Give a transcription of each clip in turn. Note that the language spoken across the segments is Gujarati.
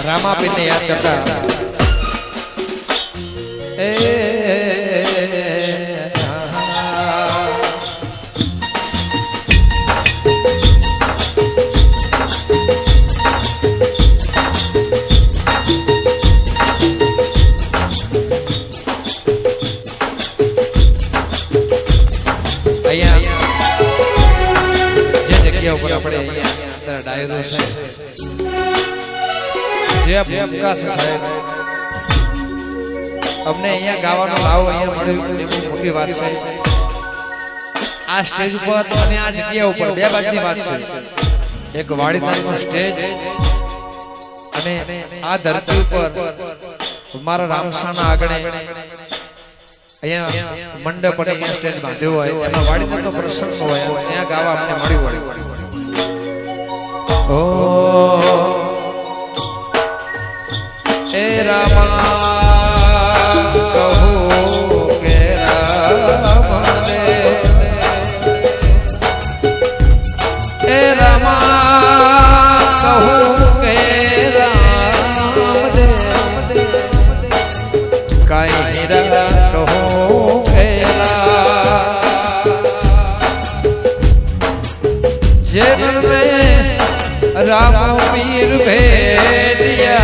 રામાપીર ને યાદ કરતા ડાયરો છે જે ભૂમકા છે સાહેબ અમને અહીંયા ગાવાનો લાવો અહીંયા મળ્યું મોટી વાત છે આ સ્ટેજ ઉપર અને આ જગ્યા ઉપર બે બાજુની વાત છે એક વાડીદારનો સ્ટેજ અને આ ધરતી ઉપર મારા રામસાના આગળ અહીંયા મંડપ અને અહીંયા સ્ટેજ બાંધ્યો હોય એમાં વાડીદારનો પ્રસંગ હોય ત્યાં ગાવા અમને મળ્યું હોય ए रामा कहूँ के राम दे ए रामा कहूँ के राम दे काई रा कहूँ के जेल में राम पीर भेदिया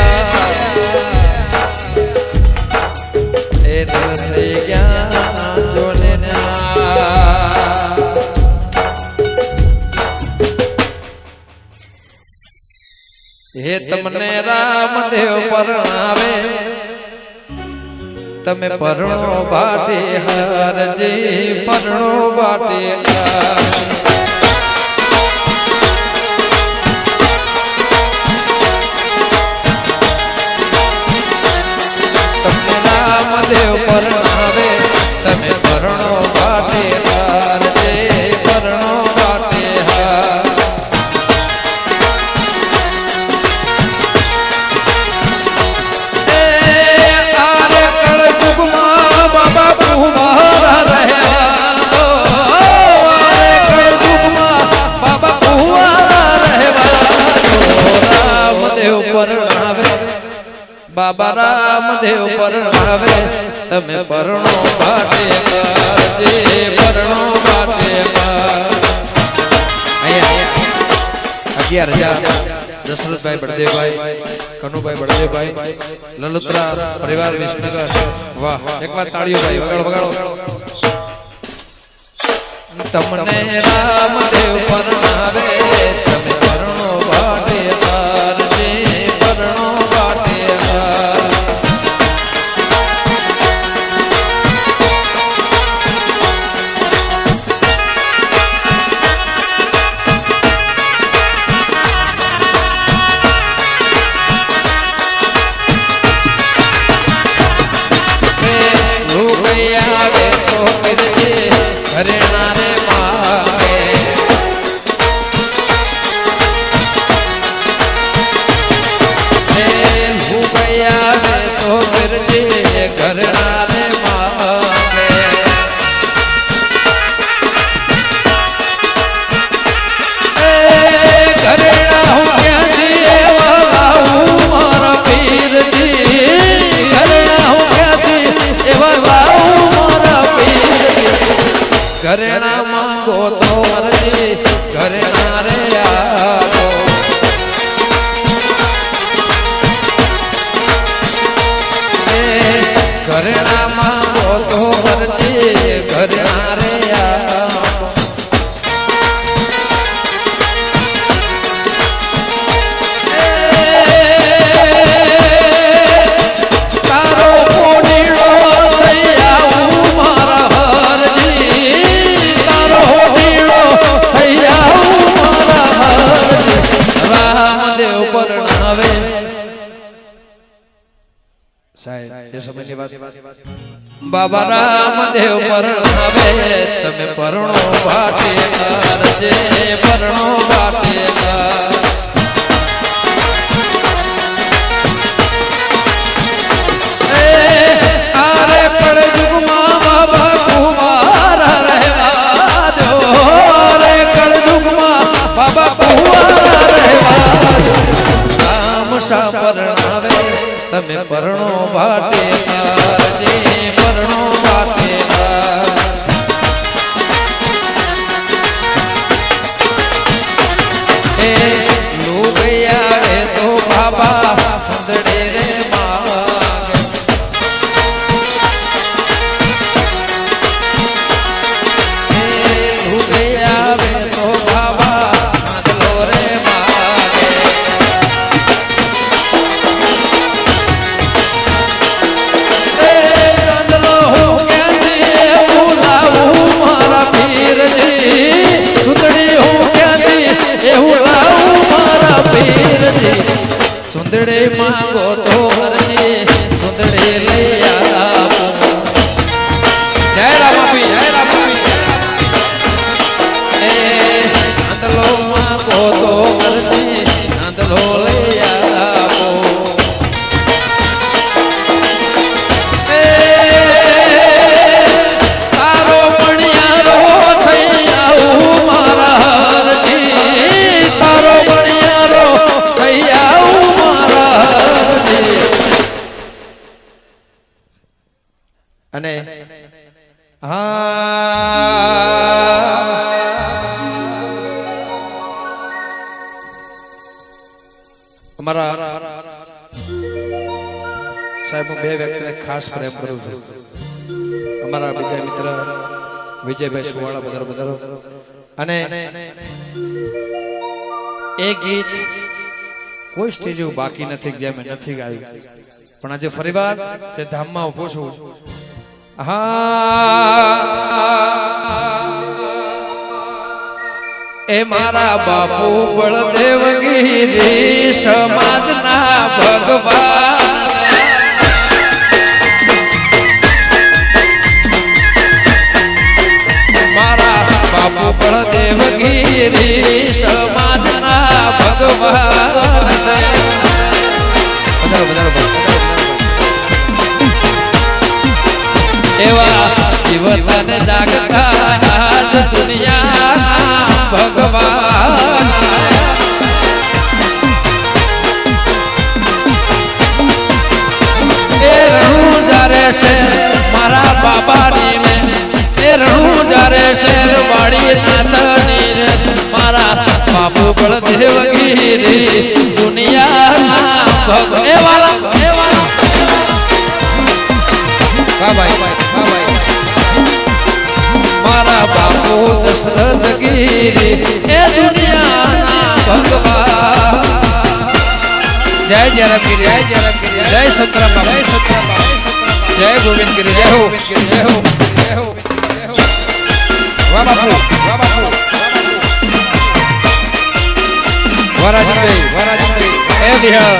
हे तमने रामदेव परणावे तमे परણો બાટે હરજે પરણો બાટે देव परणावे तमे परણો बाटे हरजे परણો बाटे आरे कल जुग मां बाबा कुंवारा रहवा आरे कल जुग मां बाबा कुंवारा रहवा रामदेव परणावे बाबा रामदेव परणावे तमे परણો બાટે કરજે પરણો બાટે કર 11,000 દશરથભાઈ બળદેવભાઈ કનુભાઈ બળદેવભાઈ લલુત્રા પરિવાર વિસનગર વાહ એકવાર તાળીઓ ભાઈ વગાડો તમને રામદેવ પરણાવે તમે પરણો બાટે કરજે પરણો બાટે घरेणा मांगो तो मरजी घरेणा रे आओ घरेणा मांगो तो मरजी घरेणा रे आओ बाबा रामदेव परणावे तमे परણો બાટે કરજે પરણો બાટે આરે પડ જુગ માં બાબા બસા પરણાવે તમે પરણો ભાટે જે પરણો ભાટે એ લુગયા રે તો બાબા સુંદડે રે માગે એ લુગયા રે તો બાબા ચાંદલો રે માગે એ ચાંદલો હું ક્યાંથી લાવું મારા પીરજી સુંદડી હું ક્યાંથી એવું લાવું મારા પીરજી સુંદડે માંગો તો હરજી સુંદડે લઈ આવો જય રામાપી જય રામાપી એ ચાંદલો માંગો તો હરજી ચાંદલો લઈ આવો એ તારો મણિયારો થઈ આવું મારા હરજી તારો મણિયારો થઈ આવું મારા હરજી અને અમારા સાહેબ હું બે વ્યક્તિને ખાસ પ્રેમ કરું છું અમારા બીજા મિત્ર વિજયભાઈ સુવાળા બધારો અને એ ગીત કોઈ સ્ટેજ એવું બાકી નથી જે મેં નથી ગાયું પણ આજે ફરીવાર જે ધામમાં ઉભો છું એ મારા બાપુ બળદેવગીરી સમાજના ભગવાન મારા બાપુ બળદેવગીરી સમાજના ભગવાન એવા જીવન જાગતા આજ દુનિયાના ભગવાન એ રણું જારે છે મારા બાબાની ને એ રણું જારે શેર વાડી નાતની રે મારા બાપુ બળદેવગીરી દુનિયાના ભગવાન એ વાલા મારા બાપુ દશરથ ગીરી એ દુનિયાના ભગવાન જય જય રમગીરી જય જય રમગીરી જય સતરામ જય સતરામ જય ગોવિંદગીરી જય હો જય હો જય હો વાહ બાપુ વરાજભાઈ એ દિહા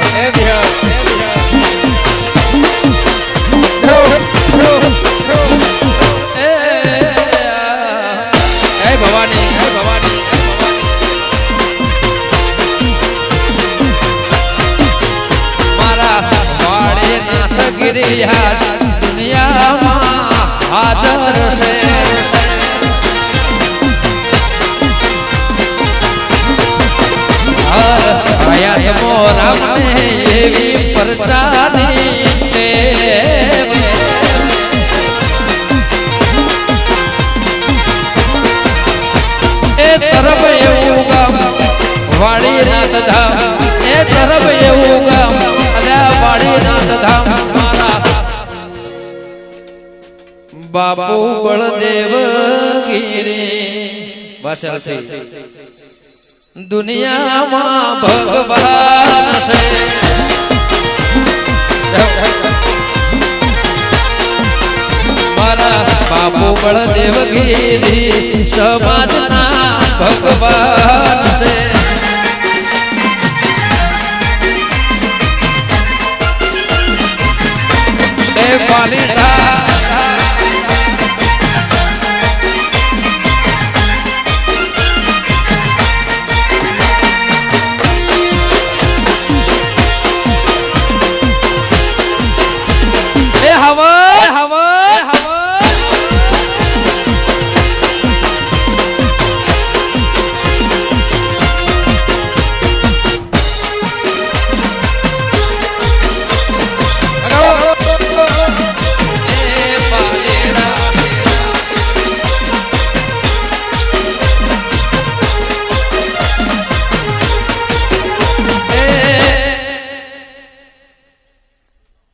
દુનિયામાં હાજર છે હયાત મોરામને એવી પરચાની એ તરફ એવું ગામ વાડીનાથ ધામ એ તરફ એવું ગામ અલ્યા વાડીનાથ ધામ બાપુ બળદેવગીરી બસ દુનિયામાં ભગવાન છે મારા બાપુ બળદેવગીરી સમાજના ભગવાન છે એ પાલિતા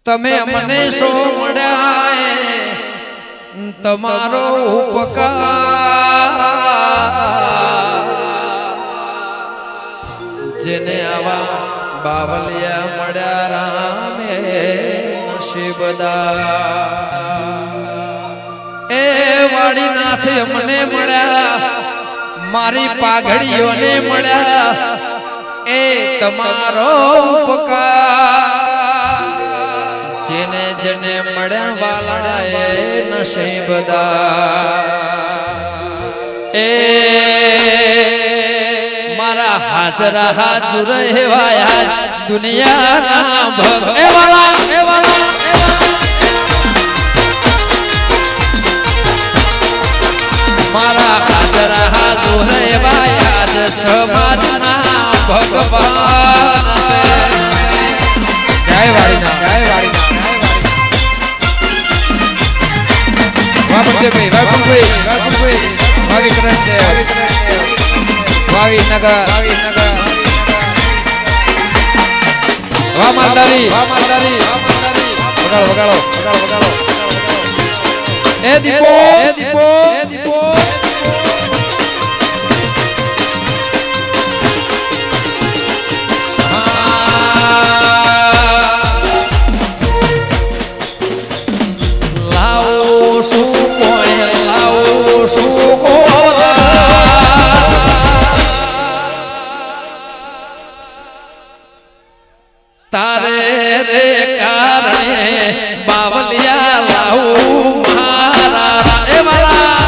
તમે મને સો મળ્યા તમારો ઉપકાર જેને આવા બાવલિયા મળ્યા રામે નસીબદાર એ વાડીનાથ મને મળ્યા મારી પાઘડીઓને મળ્યા એ તમારો ઉપકાર જેને જેને મળ્યા વાલા એ નસીબદાર એ મારા હાજરા હાજર હેવાયા દુનિયાના ભગ એ વાલા મારા હાજરા હાજર હેવાયા સમાજના ભગવાન છે ગાયવાડીના વાપરજે ભાઈ ભાવી કરણ દેવ વાવી નગર વા માલદારી વગાડો એ દીપો તારે રે કારણે બાવલિયા લાવું મારા એ વાલા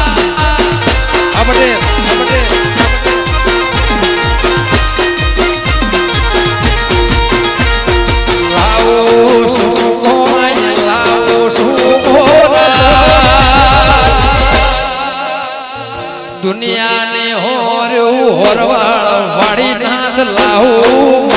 આપણે લાવું શું દુનિયાને હોરવાળ વાડી નાથ લાવું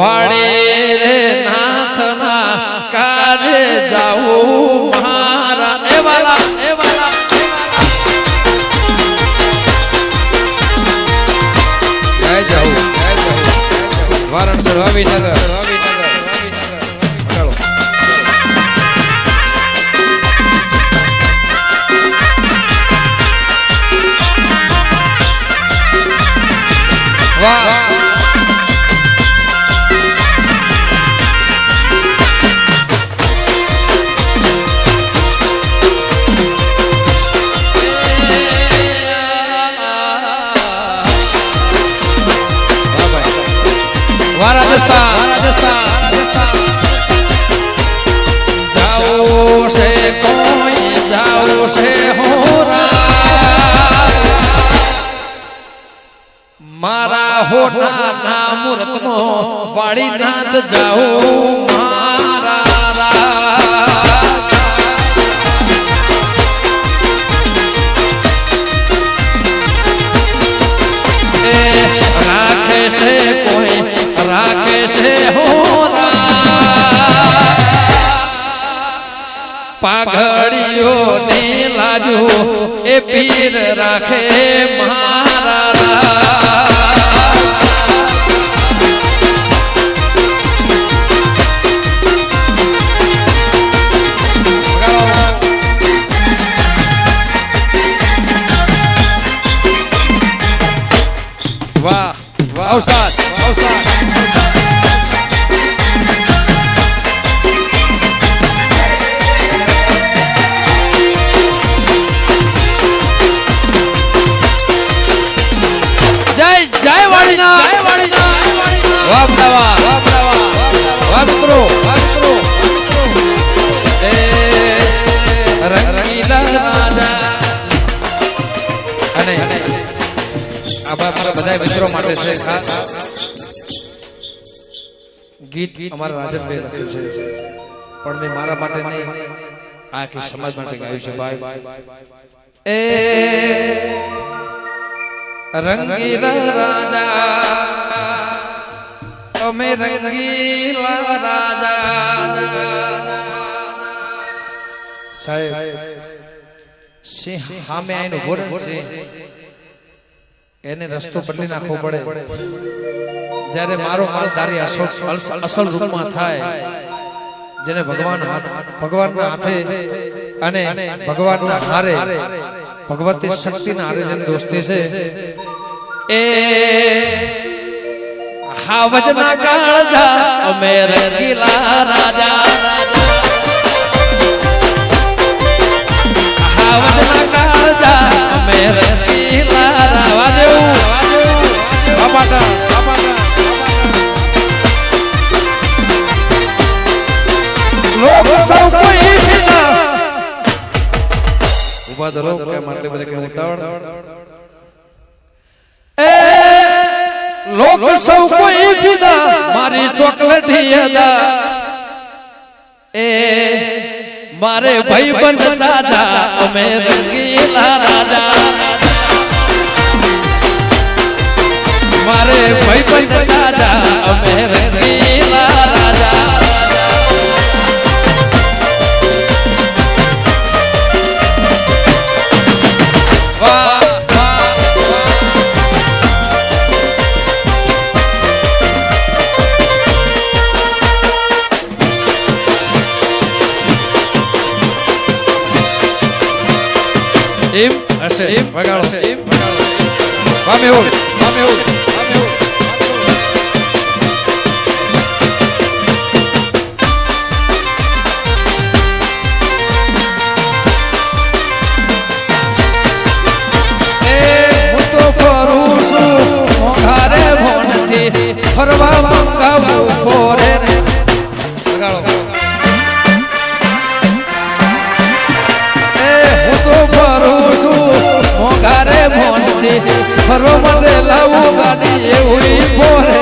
વાડે રે નાથના કાજે જાવું મારા એ વાલા જાવું વારાણસી વાવીનગર વાહ રાજસ્થાન જાઓ છે કોઈ જાઓ છે હોરા મારા હોના ના મૂર્તનો વાડીનાથ જાઓ મારા રાખે છે કોઈ રાખે છે હોરા પાઘડીઓ ને લાજુ એ પીર રાખે મારા વાહ વાહ ઉસ્તાદ જય વાળીના વાહ મિત્રો એ રંગીલા રાજા અને આ મારા બધા મિત્રો માટે છે ખાસ ગીત અમારા રાજનભાઈ લખ્યું છે પણ મેં મારા માટે નહીં આખી સમાજ માટે ગાયું છે ભાઈ એ રંગીલા રાજા અમે રંગીલા રાજા સાહેબ સિંહ સામે આવીને ઉભો રહે એને રસ્તો બદલી નાખવો પડે જ્યારે મારો માલધારી અસલ રૂપમાં થાય જેને ભગવાનના હાથે અને ભગવાનના હારે ભગવતી શક્તિના હારે જેની દોસ્તી છે એ હાવજના કાળજા અમે રંગીલા રાજા હાવજના કાળજા અમે રંગીલા રાવા દેવું બાપાટા લોક સૌ કોઈ ફિદા ઉભા ધરો કે માટે બધે કે ઉતાવળ એ લોક સૌ કોઈ ફિદા મારી ચોકલેટી અદા એ મારે ભાઈબંધ સાજા અમે રંગીલા રાજા મારે ભાઈબંધ સાજા અમે રંગીલા રાજા એમ હશે વગાડો વામે ઓલ એ હું તો ફરું છું મોંઘારે ભોનથી ફરવા મંગાવું ફોરે વગાડો મોગારે ભોનથી ફરો માટે લાવું ગાડી એવું ફોરે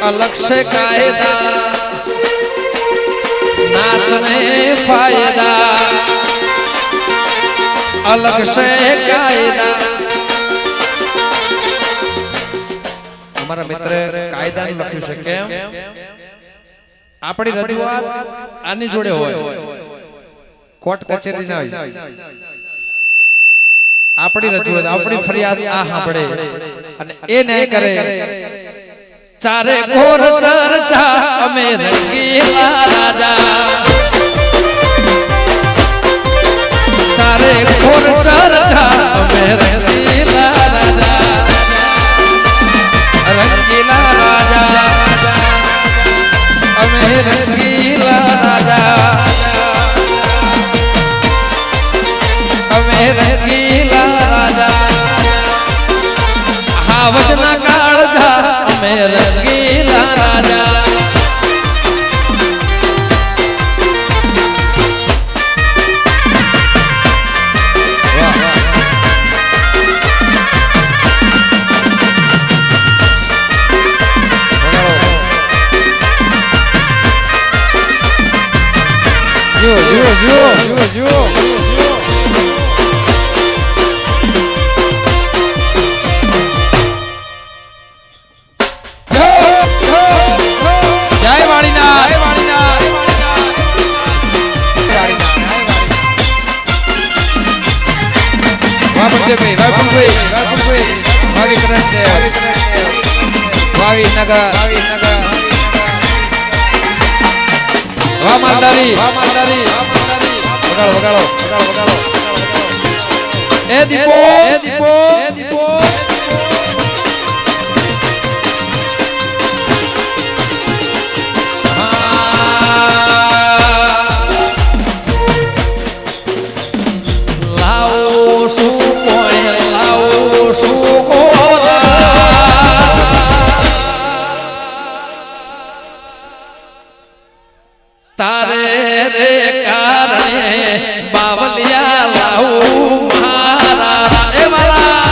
અલગ સે કાયદા નાતને ફાયદા અલગ સે કાયદા અમારા મિત્ર કાયદાનું લખ્યું છે કેમ આપણી રજૂઆત આની જોડે હોય કોર્ટ કચેરી ના હોય આપણી રજૂઆત આપણી ફરિયાદ આ સાંભળે અને એ ન્યાય કરે ચારે ઘોર ચર્ચા અમે રંગીલા રાજા ચારે ઘોર ચર્ચા અમે રંગીલા રાજા રંગીલા રાજા અમે રંગીલા રાજા અમે રંગીલા રાજા હાવજના કાળજા અમે રંગીલા રાજા જુઓ જય વાણીના વગાડો એ દીપો તારે રે કારણે બાવલિયા લાવું મારા એ વાલા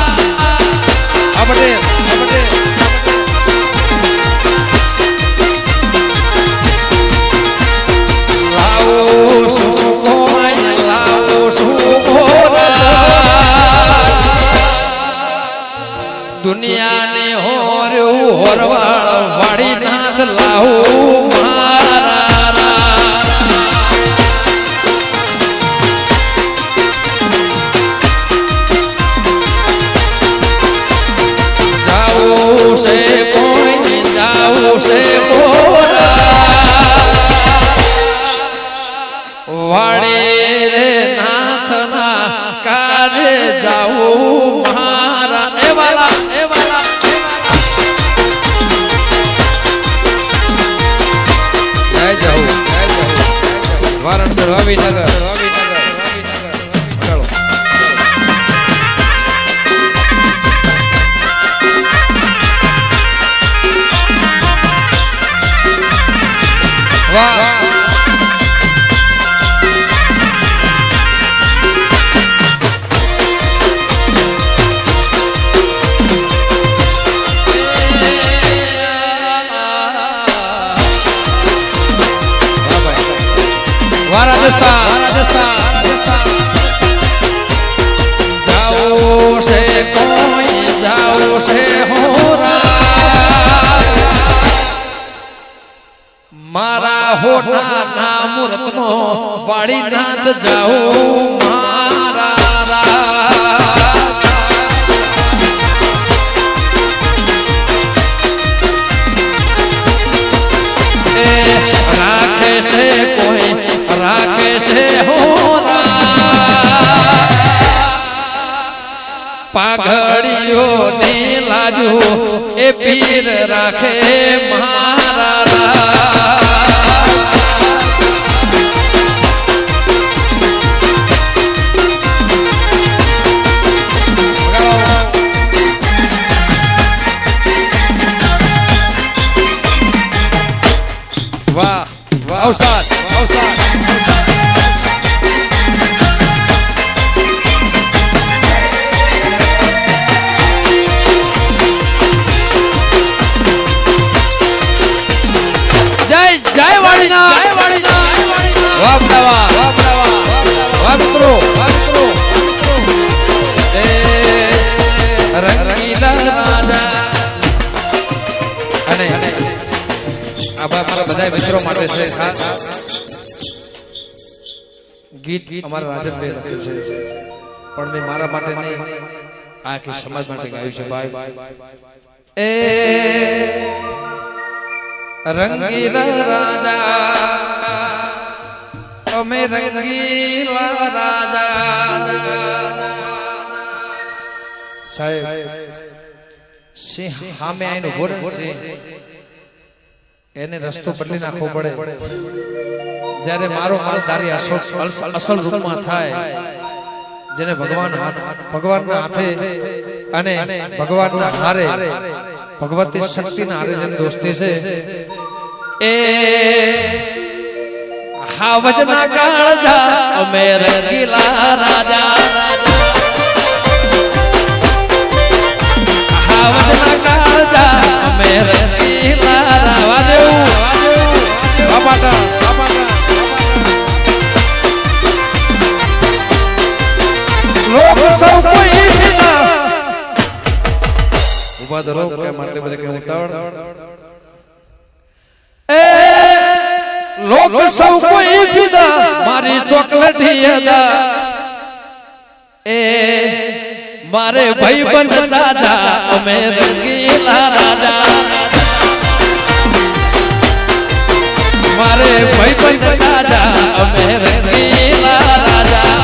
દુનિયાને હોર્યું હોરવાળ વાળી નાથ લાવું મારા જાવું છે કોઈ જાવું છે વાળી રે નાથના કાજે જાવું મારા એવાલા વારાણસી વાવીનગર વાહ રાજસ્થાન જાઓ છે કોઈ જાઓ છે હોરા મારા હોના ના મૂર્તનો વાળી નાથ જાઓ મારા રાખે છે કોઈ રાખે છે હોરા પાઘડીઓ ને લાજુ એ પીર રાખે મારા વાહ વાહ ઉસ્તાદ જય વાળીના વાહ મિત્રો રંગીલા રાજા અને મારા બધા મિત્રો માટે છે ખાસ ગીત અમારા રાજનભાઈ લખ્યું છે પણ મેં મારા માટે નહીં આખી સમાજ માટે ગાયું છે ભાઈ એ રંગીલા રાજા અમે રંગીલા રાજા સાહેબ સિંહ સામે આવીને ઉભો રહેશે એને રસ્તો બદલી નાખવો પડે જ્યારે મારો માલધારી અસલ રૂપમાં થાય જેને ભગવાનના હાથે અને ભગવાનના હારે ભગવતી શક્તિના હારે જેની દોસ્તી છે એ હાવજના કાળજા અમે રંગીલા રાજા હાવજના કાળજા અમે રંગીલા રાવા દેવું બાપાટા લોક સૌ કોઈ ફિદા ઉભા ધરો કે માટે બધે કે ઉતાવળ એ લોક સૌ કોઈ ફિદા મારી ચોકલેટ યદા એ મારે ભાઈબંધ દાદા અમે રંગીલા રાજા મારે ભાઈબંધ દાદા અમે રંગીલા રાજા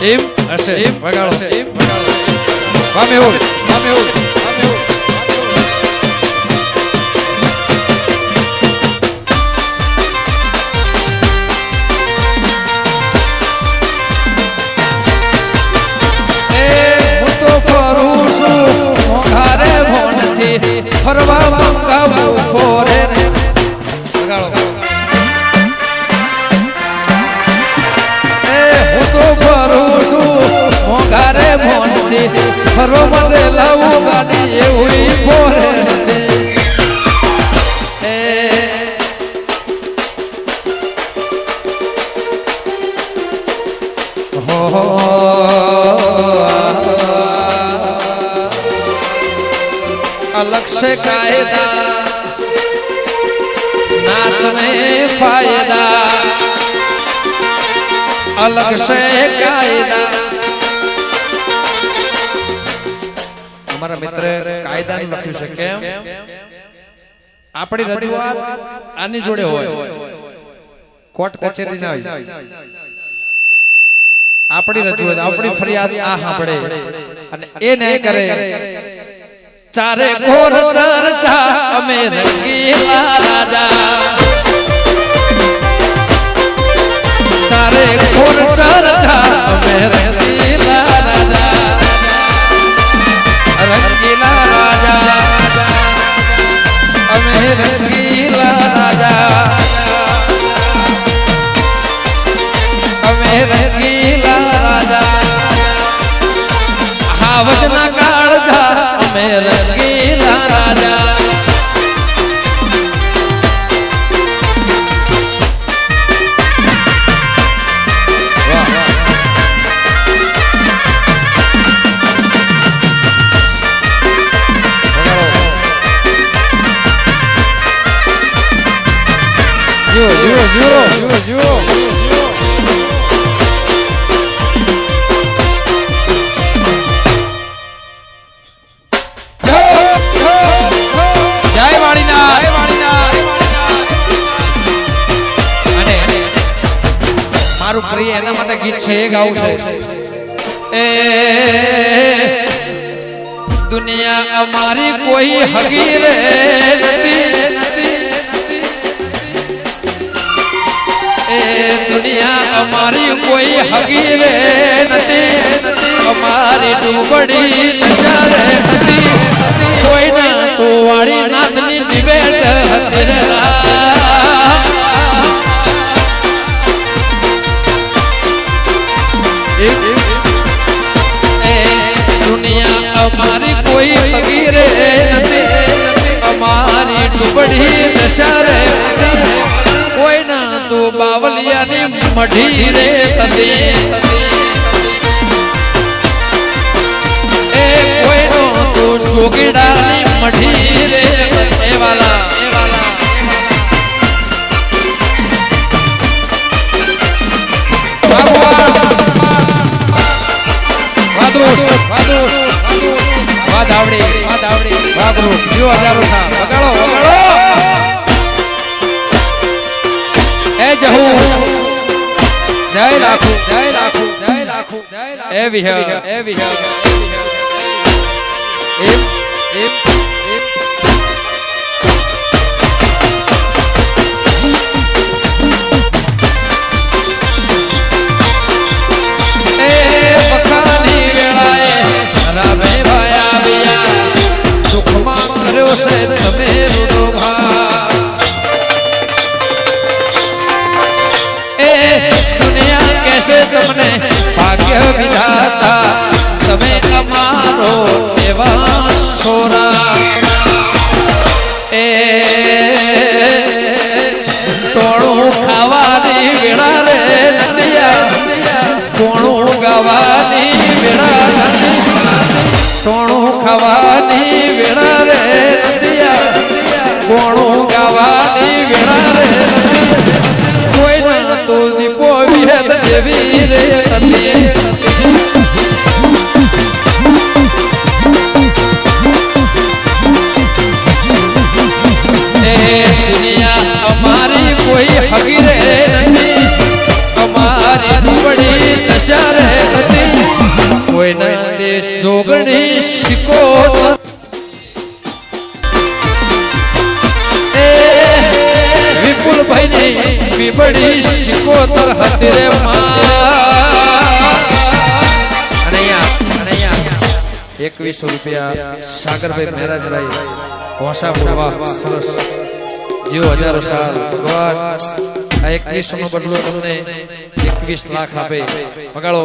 એમ હશે વગાડો વામે ઓળ ફરવા મંગાવું ફોરેન વગાડો એ હું તો ફરો માટે લાવું ગાડી એવું ફોરે अलग से कायदा नातने फायदा अलग से कायदा हमारा मित्र कायदा ने लख्યું છે કેમ આપણી રજૂઆત આની જોડે હોય કોર્ટ કચેરી ના હોય આપણી રજૂઆત આપણી ફરિયાદ આ સાંભળે અને એ નહીં કરે चारे घोर चर्चा અમે રંગીલા રાજા चारे घोर चर्चा અમે રંગીલા રાજા રંગીલા રાજા અમે રંગીલા રાજા અમે રંગીલા રાજા હાવજના કાળજા અમે રંગીલા રાજા જીવો મારું પ્રિય એના માટે ગીત છે એ ગાવું છે એ દુનિયા અમારી કોઈ હગી રે નથી એ દુનિયા અમારી કોઈ હગી રે નથી અમારી ડૂબડી નશા રે હતી કોઈના તો વાળી નાથની નિવેટ હતી રે दुनिया हमारी कोई फकीर नहीं हमारी डूबड़ी दशा रे कोई ना तो बावलिया ने मढ़ी रे पति ए कोई नो तो जोगीड़ा ने मढ़ी रे ए वाला से તમે રૂડો ભા એ દુનિયા કેસે તમને ભાગ્ય વિધાતા તમે અમારો એવા સોરા એ ટોળું ખાવાની વેળા રે નદિયા કોણું ગાવાની વેળા નથી ટોણું ખાવાની વેળા રે કોણું ગાવાની વેળા રે કોઈ ના તો દીપો વિહેત દેવી રે નથી એ દુનિયા અમારી કોઈ હગી રે નથી અમારી દુબળી દશા રે નથી કોઈના દેશ જોગણી શીખો વિપુલ ભાઈ ની બીબડી શીખોતર હતી રે અને 2100 રૂપિયા સાગરભાઈ મહેરાજભાઈ હોસા બોલવા સરસ જીવ હજારો સાલ ભગવાન આ 2100 નો બદલો તમને 21 લાખ આપે વગાડો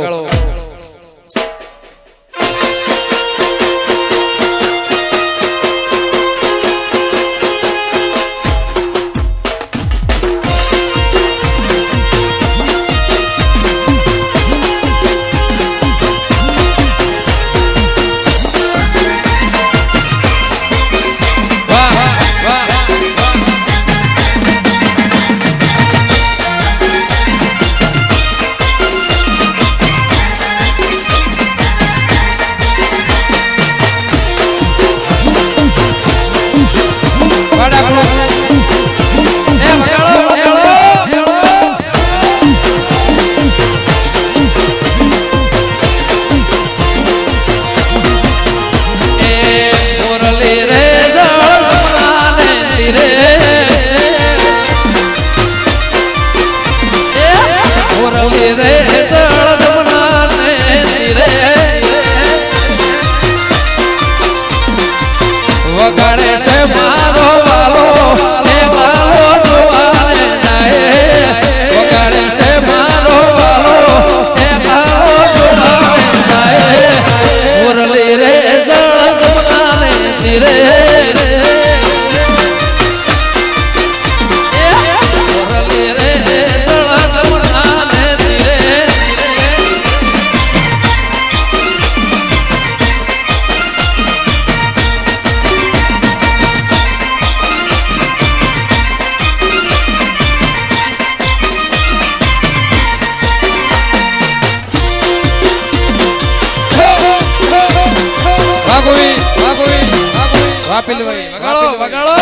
પીલવાઈ વગાડો વગાડો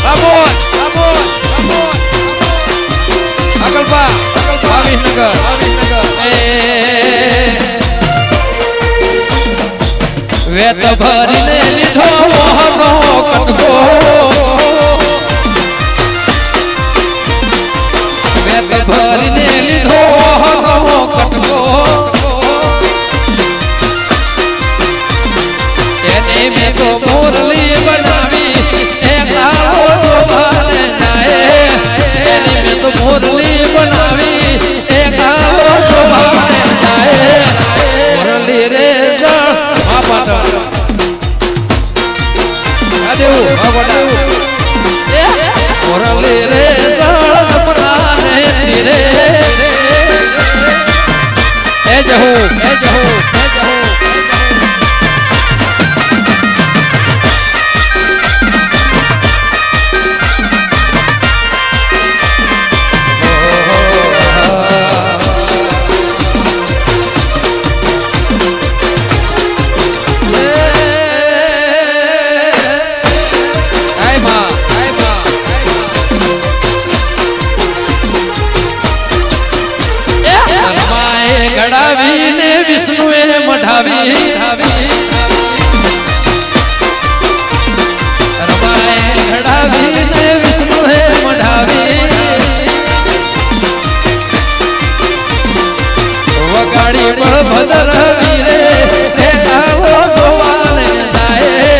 બાબોન બાબોન બાબોન અકલપા ભાવિનગર વેત ભરીને લીધો મોહનો કટકો વેત ભરીને લીધો મોહનો કટકો એને મેં તો મોરલી બનાવી એ ગાવો જોવાને જાય એને મેં તો મોરલી બનાવી એ ગાવો જોવાને જાય મોરલી રે મોરલી રે જળપરાને તીરે એ જહો એ જહો એ જહો ગડાવીને વિષ્ણુએ મઢાવી રમાએ ગડાવીને વિષ્ણુએ મઢાવી વગાડી બળભદ્ર વીરે હે આવો જોવાને જાય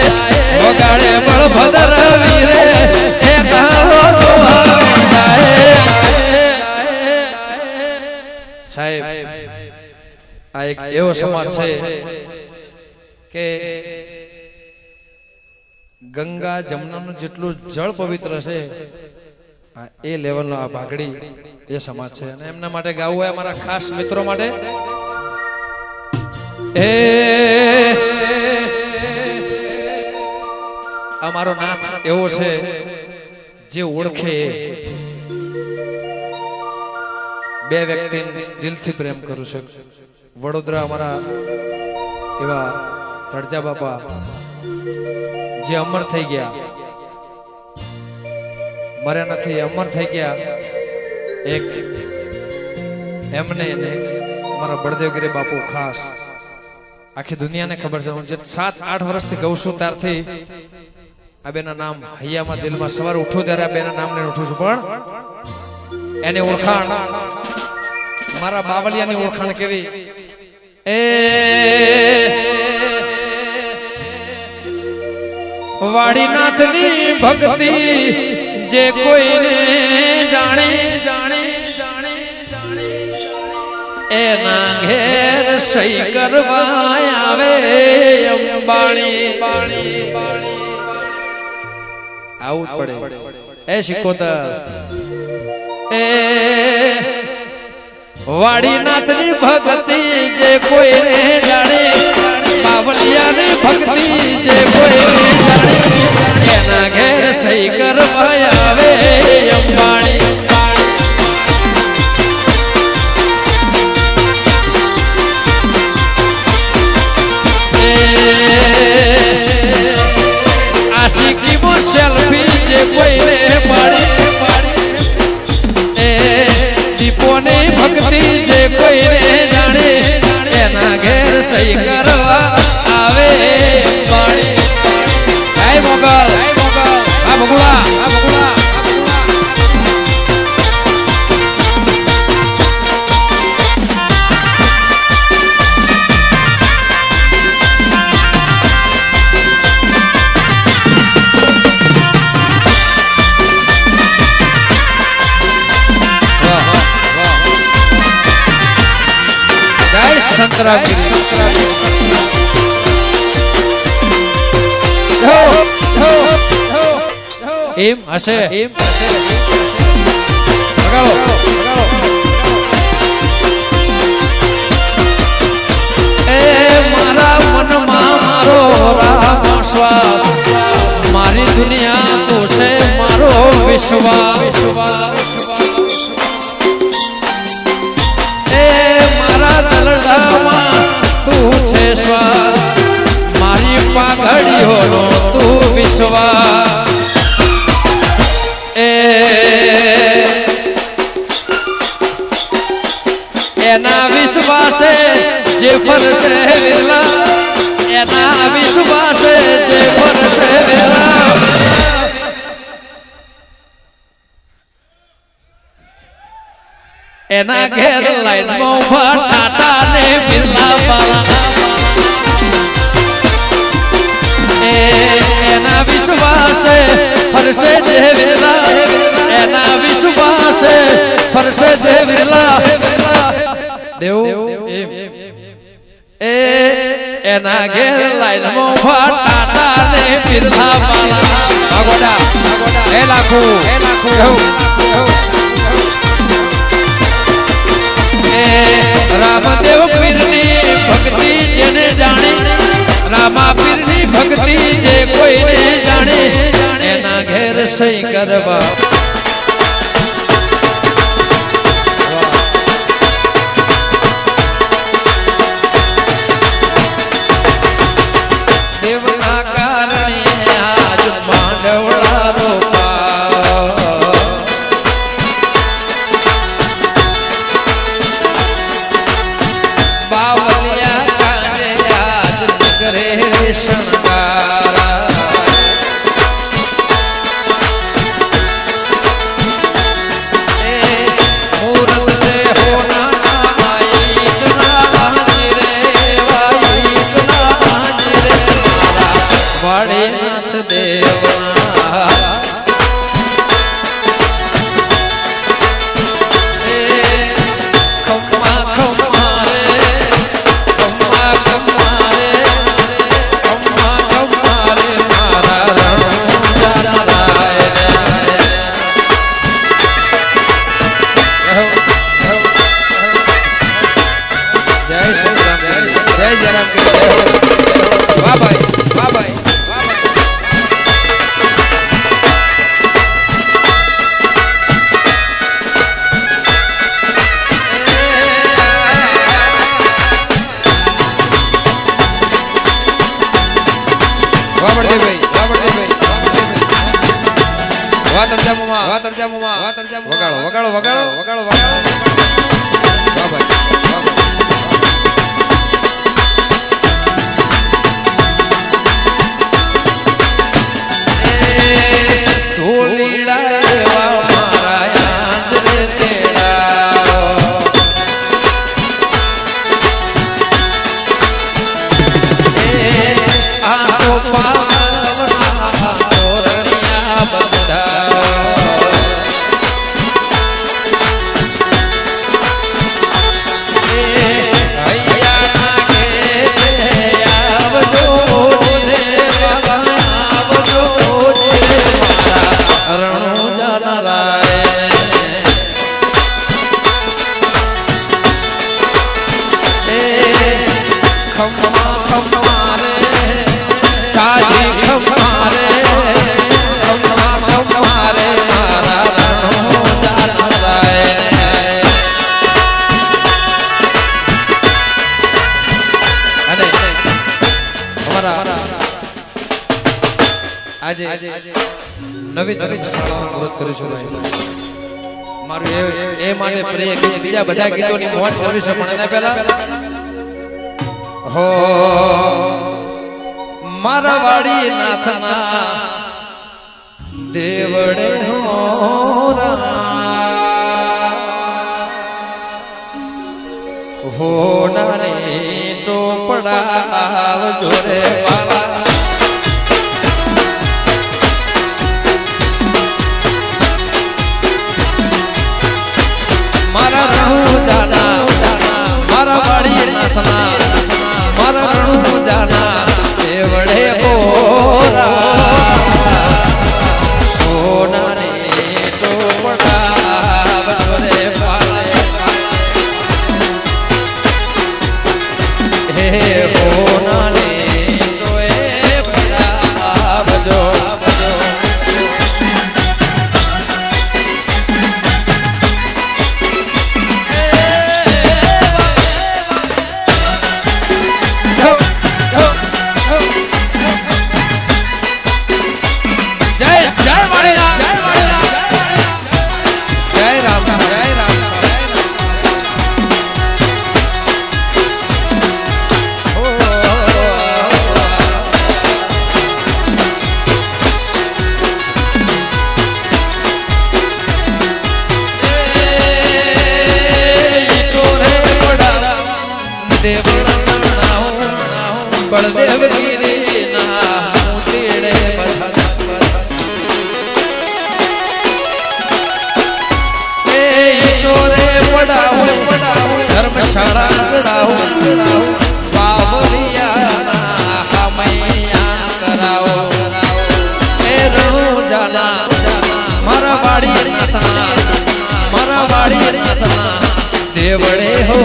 વગાડે બળભદ્ર વીરે હે આવો જોવાને જાય સાહેબ આ એક એવો સમાજ છે કે ગંગા જમનાનું જેટલું જળ પવિત્ર છે એ લેવલનો આ ભાગડી એ સમાજ છે અને એમના માટે ગાવું હોય અમારા ખાસ મિત્રો માટે અમારો નાથ એવો છે જે ઓળખે બે વ્યક્તિ દિલથી પ્રેમ કરું છું વડોદરા અમારા એવા તળજા બાપા જે અમર થઈ ગયા મર્યા નથી અમર થઈ ગયા એક એમને અમારા બળદેવગીરી બાપુ ખાસ આખી દુનિયાને ખબર છે હું જે 7-8 વર્ષથી ગઉં છું ત્યારથી આ બેના નામ હૈયામાં દિલમાં સવારે ઉઠું ત્યારે આ બેના નામ લઈને ઉઠું છું પણ એની ઓળખાણ મારા બાવલિયાની ઓળખાણ કેવી એ વાડીનાથની ભક્તિ જે કોઈને જાણે જાણે જાણે એના ઘેર સહી કરવા આવે અંબાણી આવું પડે એ શિકોતર એ વાડીનાથની ભક્તિ જે કોઈને જાણે બાવલિયાની ભક્તિ જે કોઈને જાણે એના ઘેર સહી કરવા આવે અંબાણી આશિકીમાં સેલ્ફી જે કોઈને પાડે દીપોની ભક્તિ જે કોઈને જાણે એના ઘેર સહી કરવા આવે પાણી હાય મોગલ આ ભગુડા આ ભગુડા સંતરાગીરી એમ હશે એમ લગાવો એ મારા મનમાં મારો રામ શ્વાસ મારી દુનિયા તો છે મારો વિશ્વાસ દલડામાં તું છે શ્વાસ મારી પાઘડી ભાઈઓનો તું વિશ્વાસ એના વિશ્વાસે જે ફરશે વેલા એના વિશ્વાસે જે ફરશે વેલા એના ઘેર લાઈનમાં ઉભા ટાટા ને બિરલા પાલા એના વિશ્વાસે ફરશે જે વેલા એના વિશ્વાસે ફરશે જે વેલા દેવ એના ઘેર લાઈનમાં ઉભા ટાટા ને બિરલા પાલા આગોડા એ લાખો રામદેવ પીરની ભક્તિ જેને જાણે રામા પીરની ભક્તિ જે કોઈને જાણે એના ઘેર સહી કરવા દેવના કારણે આજ માંડવડા રોપા બાવલિયા કાજે આજ નગરે શણગારા મૂરત સે હોના આઈ ઇતના હાજી રે વાઈ ઇતના હાજી રે વાડીનાથ દેવના ખમ્મા ખમ્મા રે ખમ્મા ખમ્મા રે ખમ્મા ખમ્મા રે મારા રણુજા રાય જય શ્રી રામ જય જય રામ કે જય હો વાહ ભાઈ વાહ ભાઈ વગાડો વગાડો વગાડો વગાડો વગાડો વાહ ભાઈ ઢોલીડા એવા મારા યાદ રે તેડા આસો પાવના તોરણિયા બધા આજે નવી નવી શાળાઓ પૂર્ણ કરીશું મારું એ માટે પ્રિય ગીત બીજા બધા ગીતોની મોજ કરવી છે પણ એના પહેલા હો મારા વાડી નાથના દેવડે હો નાની તો પડાવ જોરે વાલા મારા વાડી નાથના મારા રણુ જાના દેવડે બોરા સોનાની ટોપડા બજરે પાલે હે સોનાની ટોએ પડા બજો દેવળ ચરણાઓ બળદેવ ગિરિના તેડે ધર્મશાળા ગડાઓ બાવલિયાના હમૈયા કરાવો એ રણુજાના મારા વાડી નાથના દેવળે હો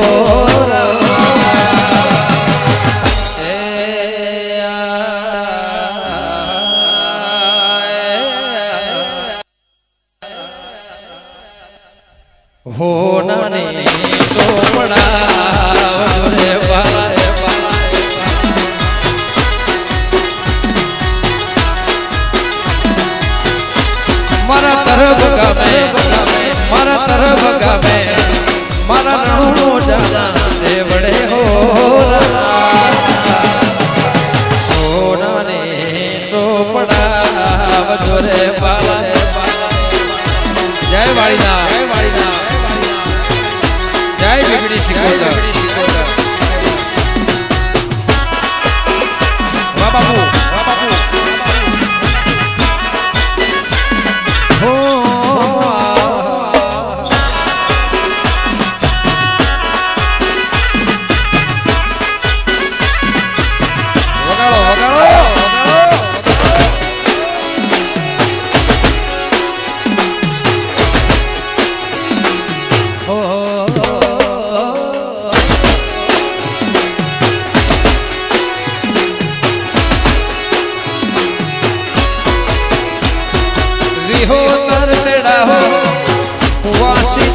हो नानी तो बड़ा रे बाला मारा तरफ गावे मारा रणो जाना देवड़े हो सोना ने तो बड़ा रे बाला जय वालीना जय बिगड़ी सिकोदर वाह बापू हो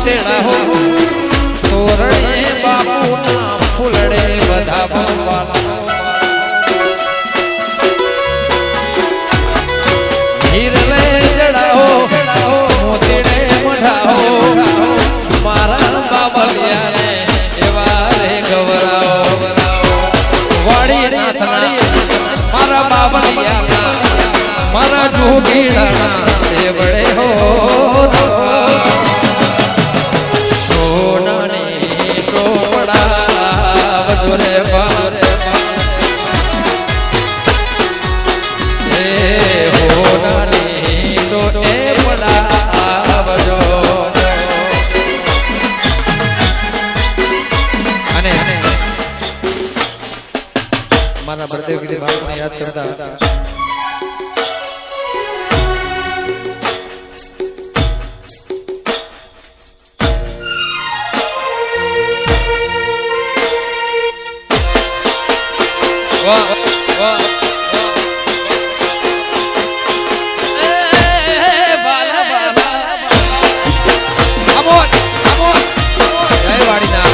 तेड़ा हो तोरणे बापू ना फूलड़े बधा भगवान हीरले जड़ा हो मोतीड़े मढ़ा हो मारा बाबलिया ने एवा रे गवराओ वाड़ी नाथना मारा बाबलिया मारा जोगीड़ा देवड़े हो मारा बलदेव गिरी बाबू ने याद करता वाह वाह बाला बाला अमोल जय वाड़ी ना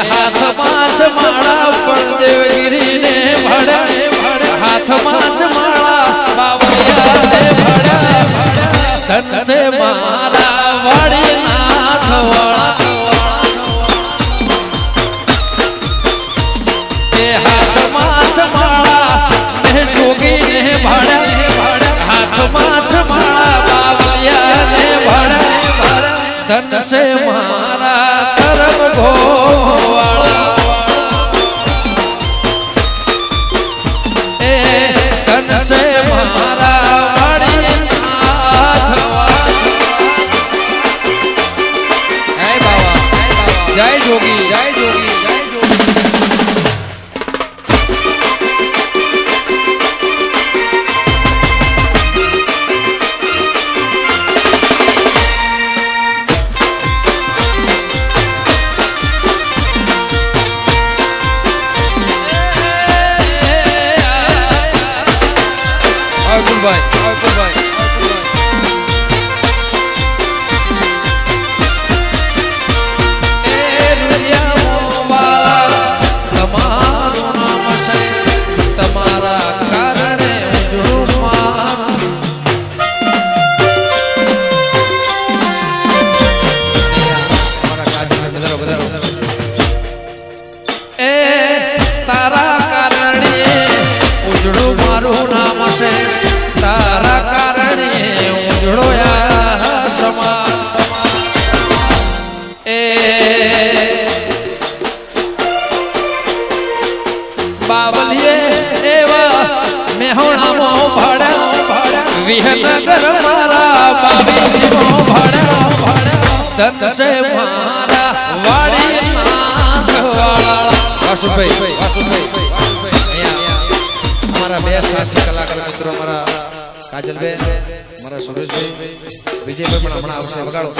हाथ माच माड़ा बलदेव गिरी ने भड़ा हाथ माच माड़ा बाबलिया ने भड़ा धन से मारा वाड़ी नाथ वाला हाथ माच माड़ा ने जोगी ने भड़ा हाथ माच माड़ा बाबलिया ने भड़ा धन से मारा तरफ घो से मारा वाड़ी जय बाबा जय जोगी जय जोगी जय जोगी તમારું નામ છે તમારું છે તારા કારણે ઉજળોયા સમા એ બાવલીએ એવા મેહોણામો ભાડા વિહનગર મારા બાવીસમો ભાડા ધન છે મારા વાડી નાથ વાળા વાસુભાઈ અમારા બે સાહસી કલાકાર મિત્રો અમારા કાજલબેન અમારા સુરેશભાઈ વિજયભાઈ પણ હમણાં આવશે વગાડો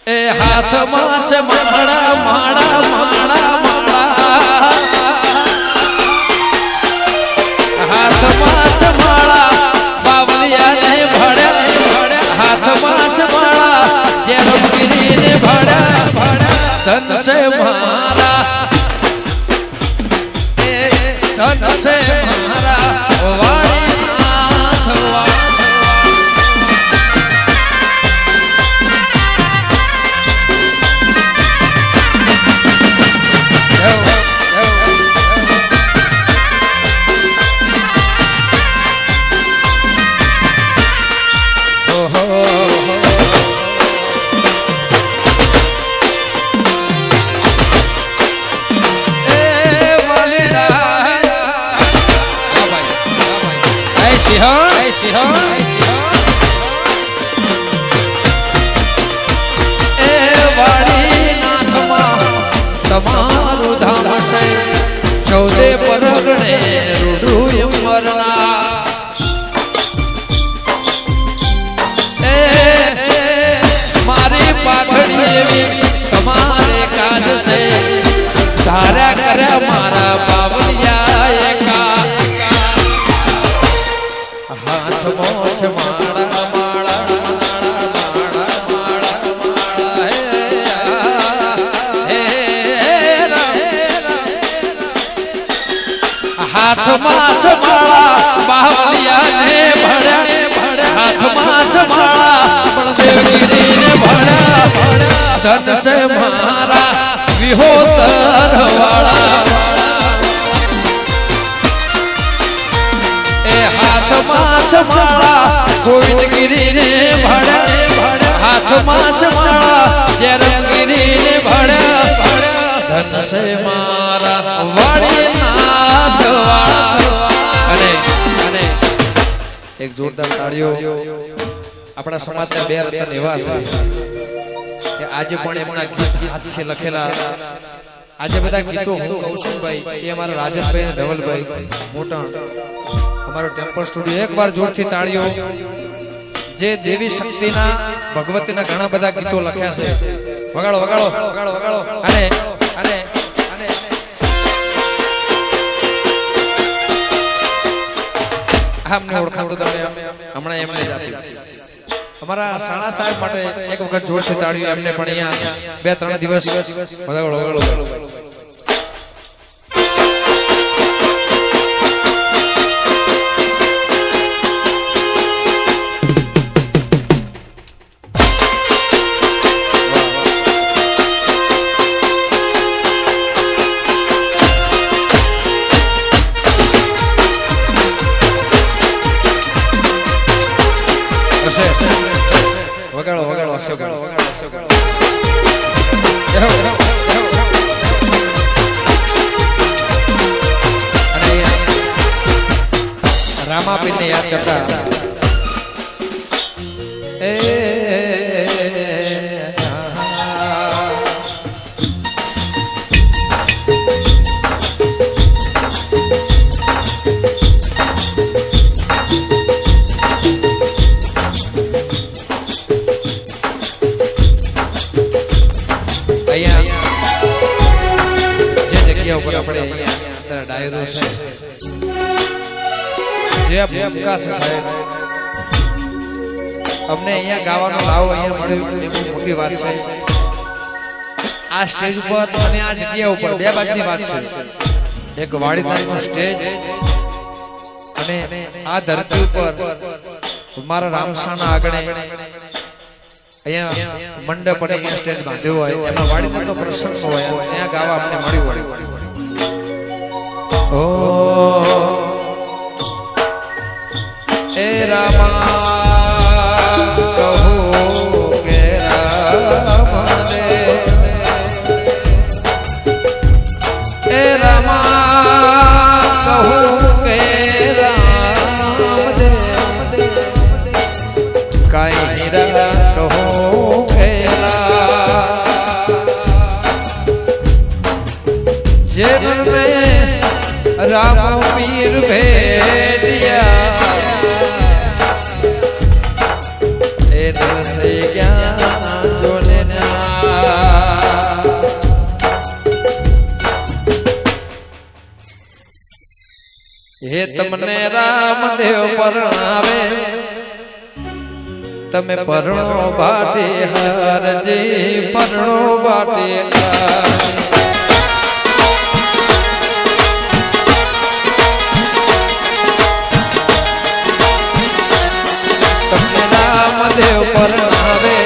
એ હાથમાં છે માળા માળા માળા માળા હાથમાં છે માળા બાવલિયાને ભડ્યા હાથમાં છે માળા જેરમગીરીને ભડ્યા ધન છે મારા એ ધન છે મારા વાળી નાથ તમારું ધામ છે ચૌદે પરગણે રૂડું મરના મારી પાઘડી એવી તમારે કાજ છે ધારા કર્યા મારા બાવલિયા એકા હાથમાં છે માળા માળા હાથમાં જ માળા બાવલિયાને ભડ્યા હાથમાં જ માળા બળદેવગીરીને ભડ્યા ધન છે મારા વિહોતર વાળા એ હાથમાં જ માળા ગોવિંદગીરીને ભડ્યા હાથમાં જ માળા જેરમગીરીને ભડ્યા ધન છે મારા વાળી નાથ વાળા અને એક જોરદાર તાળીઓ આપણા સમાજના બે રતન એવા છે કે આજે પણ એમના ગીત હાથથી લખેલા આજે બધા ગીતો હું કહું છું ભાઈ એ અમારા રાજનભાઈ અને ધવલભાઈ મોટા અમારો ટેમ્પલ સ્ટુડિયો એકવાર જોરથી તાળીઓ જે દેવી શક્તિના ભગવતીના ઘણા બધા ગીતો લખ્યા છે વગાડો વગાડો વગાડો વગાડો અને અમને ઓળખાતો તમે હમણાં એમને જ આપ્યું અમારા શાળા સાહેબ માટે એક વખત જોરથી તાળીઓ એમને પણ અહીંયા 2-3 દિવસ વગાડો વગાડો વગાડો વગાડો વગાડો વગાડો અને રામાપીરને યાદ કરતા આપણે અત્યારે ડાયરો છે જે પ્રકાશ સાહેબ અમને અહીંયા ગાવાનો લાવો અહીંયા મળ્યું એ બહુ મોટી વાત છે આ સ્ટેજ ઉપર અને આ જગ્યા ઉપર બે બાજુની વાત છે એક વાડીદારનું સ્ટેજ અને આ ધરતી ઉપર મારા રામસાના આગળ અહીંયા મંડપ અને અહીંયા સ્ટેજ બાંધ્યો હોય એમાં વાડીદારનો પ્રસંગ હોય ત્યાં ગાવા અમને મળ્યું હોય ઓ મને રામ પીર ભેટિયા એ નરસે ક્યાં જોને હે તમને રામદેવ પરણાવે તમે પરણો બાટે હારજી પરણો બાટે તમને રામદેવ પરણાવે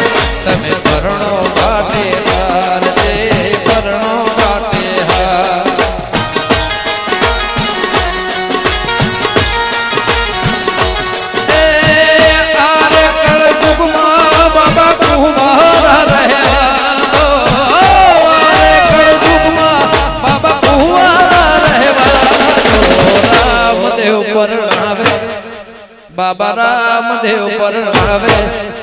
તમે પરણો બાટે હારજી પરણો બાટે હાર બાબા રામદેવ પરણાવે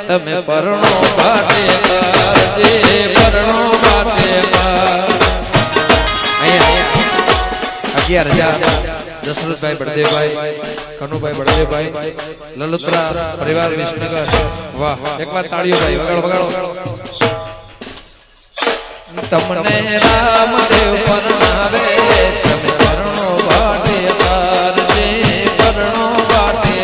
તમે પરણો બાટે જે પરણો બાટે 11,000 દશરથભાઈ બળદેવભાઈ કનુભાઈ બળદેવભાઈ લલુત્રા પરિવાર વિસનગર વાહ એકવાર તાળીઓ ભાઈ વગાડો વગાડો તમને રામદેવ પરણાવે તમે પરણો બાટે જે પરણો બાટે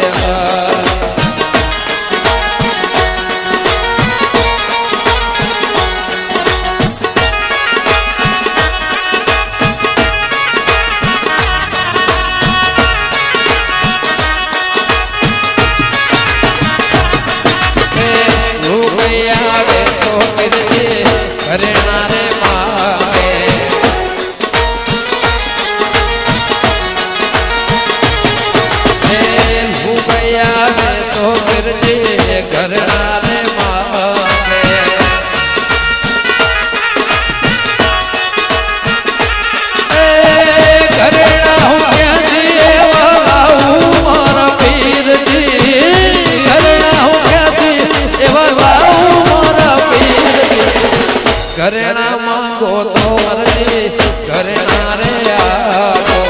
ઘરેણા માંગો તો મરજી ઘરેણા રે આવો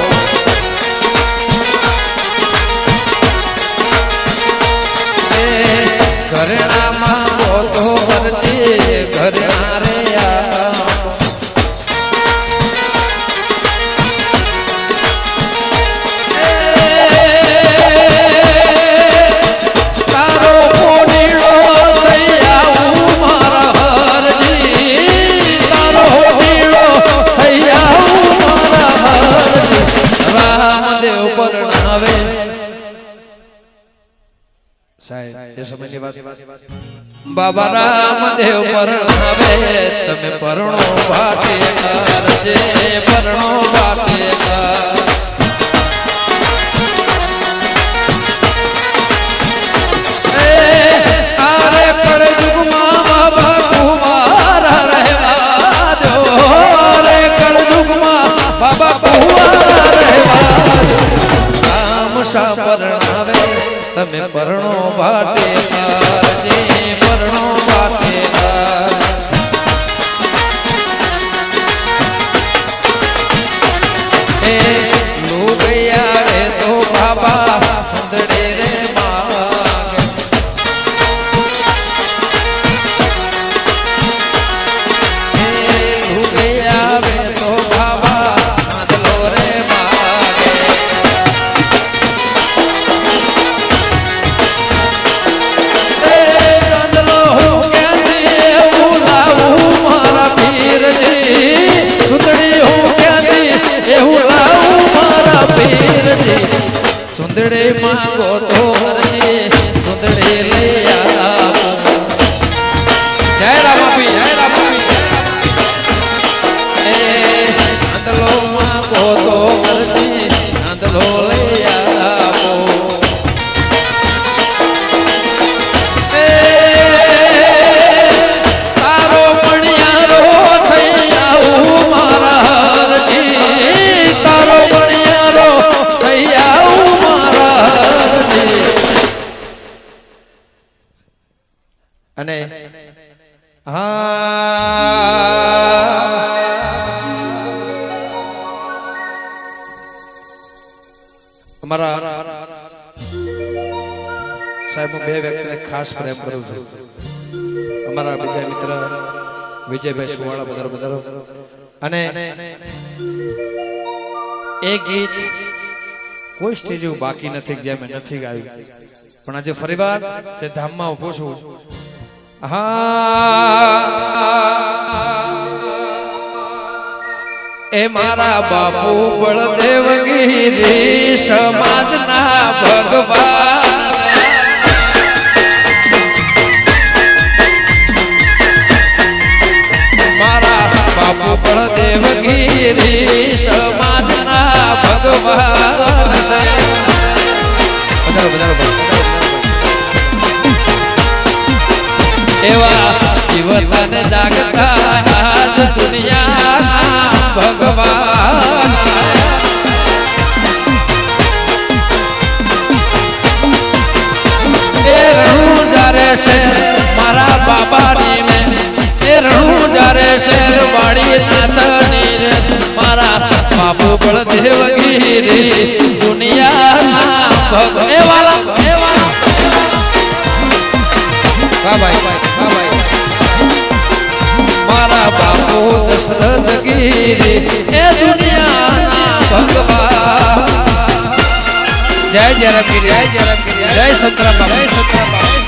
ઘરેણા માંગો તો મરજી ઘરેણા રે આવો તારો કોડીડો થઈ આવું મારા રામદેવ પરણાવે સાહેબ એ સમયની વાત બાબા રામદેવ પરણાવે તમે પરણો બાટે જે પરણો બાટે આરે કળયુગમાં બાબા કુમારા રહેવા દો રે કળયુગમાં બાબા કુમારા રહેવા દો રામ સા પરણાવે તમે પરણો બાટે જે પરણો બાટે એ લોગયા રે તો બાબા સુંદડે રે માગે એ લોગયા રે તો બાબા સાંદલો રે માગે એ ચાંદલો હું ક્યાંથી એવું લાવું મારા પીરજી સુંદડી હું ક્યાંથી એવું લાવું મારા પીરજી સુંદડે માંગો તો મરજી સુંદડે લઈ આવો જય રામાપી જય રામાપી એ ચાંદલો માંગો તો મરજી ચાંદલો લઈ આવો એ તારો મણિયારો થઈ આવું મારા હરજી તારો મણિયારો થઈ આવું મારા હરજી અને હા અમારા સાહેબ હું બે વ્યક્તિને ખાસ પ્રેમ કરું છું. અમારા બીજા મિત્ર વિજયભાઈ સુવાળા બધારો અને એ ગીત કોઈ સ્ટેજ બાકી નથી જે મેં નથી ગાયું, પણ આજે ફરીવાર જે ધામમાં ઉભો છું. એ મારા બાપુ બળદેવગીરી સમાજના ભગવાન, મારા બાપુ બળદેવગીરી સમાજના ભગવાન એવા જીવતને જાગતા આજ દુનિયાના ભગવાન. એ રણું જ્યારે છે મારા બાબાની ને, એ રણું જ્યારે શેર વાળી નાથની રે, મારા બાપુ બળદેવગીરી દુનિયાના ભગવાન. મારા બાપુ દશરથ ગીરી એ દુનિયાના ભગવાન. જય જય રમગીરી, જય જય રમગીરી, જય સંતરામ બાબા, જય સંતરામ બાબા,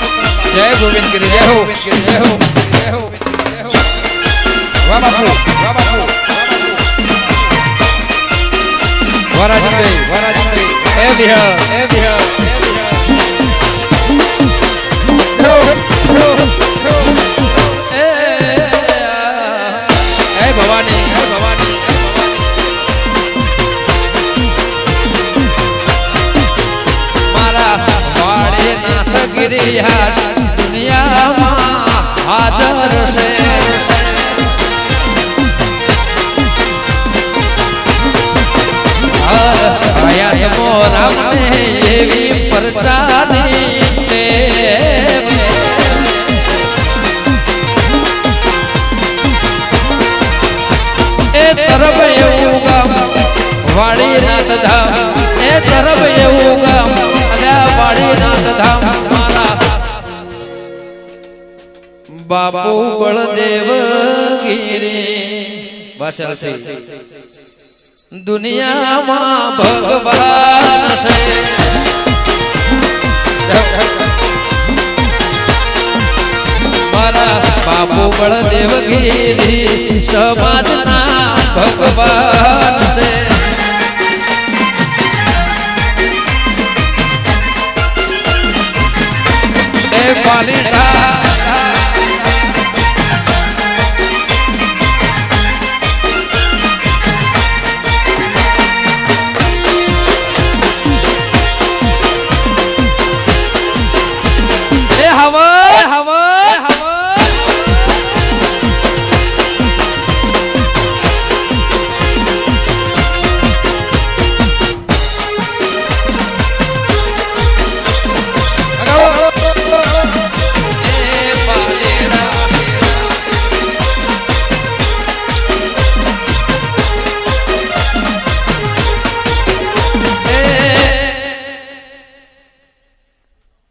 જય ગોવિંદગીરી, જય હો, જય હો, જય હો. વાહ બાપુ, વાહ બાપુ, વરાજભાઈ, વરાજભાઈ, એ વિહ, એ વિહ, ભવાની, ભવાની, મારા વાડે નાથગીરી દુનિયામાં હાજર છે. હયાત મોરામને એવી પરચાની તરફ એવું ગામ વાડીનાથ ધામ, એ તરફ એવું ગામ અલ્યા વાડીનાથ ધામ. મારા બાપુ બળદેવગીરી બસરથી દુનિયામાં ભગવાન છે. મારા બાપુ બળદેવગીરી સમાજના ભગવાન છે. એ પાલીતા એ હવા હવા હવા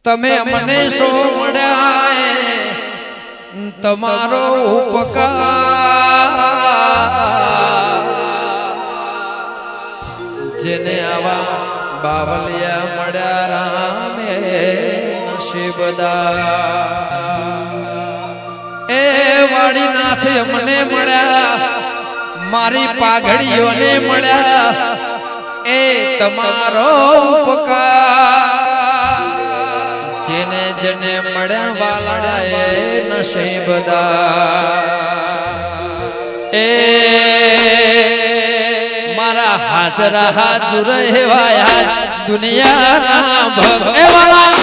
તમે અમને સો મળ્યા તમારો ઉપકાર, જેને આવા બાવલિયા મળ્યા રામે નસીબદાર. એ વાડીનાથ અમને મળ્યા, મારી પાઘડીઓને મળ્યા, એ તમારો ઉપકાર. જેને જેને મળ્યા વાલા એ નસીબદાર. એ મારા હાજરા હાજર હેવાયા દુનિયાના ભગવાન.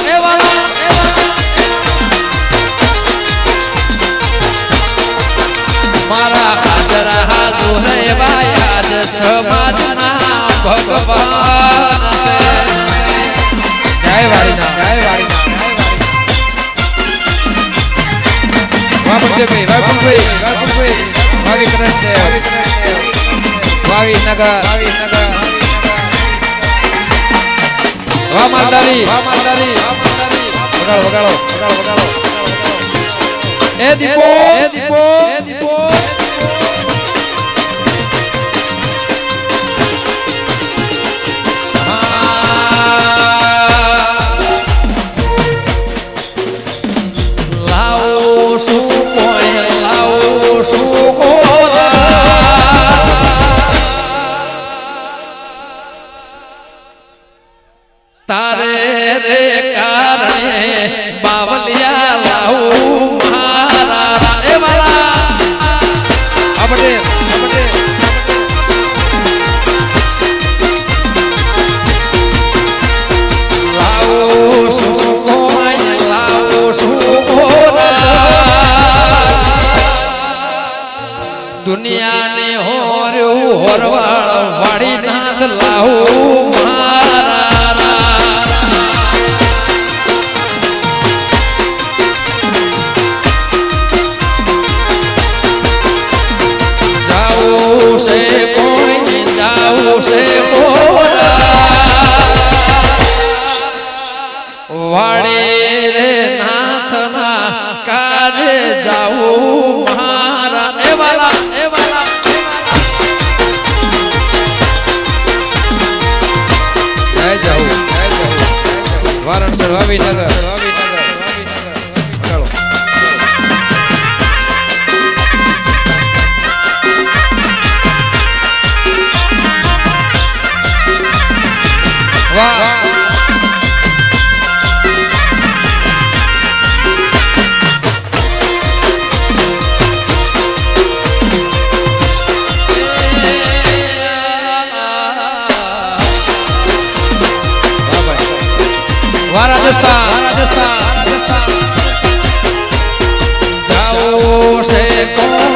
મારા હાજરા હાજર હેવાયા સમાજના ભગવાન છે. જય વાડીના, જય વાડીના. વાપણભાઈ, વાપણભાઈ, વાપણભાઈ, વાવી કરણ વાવી નગર, વાવી નગર. માંડારી વગાડો વગાડો એ દીપો તારે રે કારણે બાવલિયા લાવું મારા એ વાલા આપડે લાવું શું કોઈ લાવું શું દુનિયાને હોરવાળ વાડી નાથ લાવું વાડે રે નાથના કાજે જાવું મારા એ વાલા જાવું વારાણસી વાવીનગર વાહ રાજસ્થાન જાઓ છે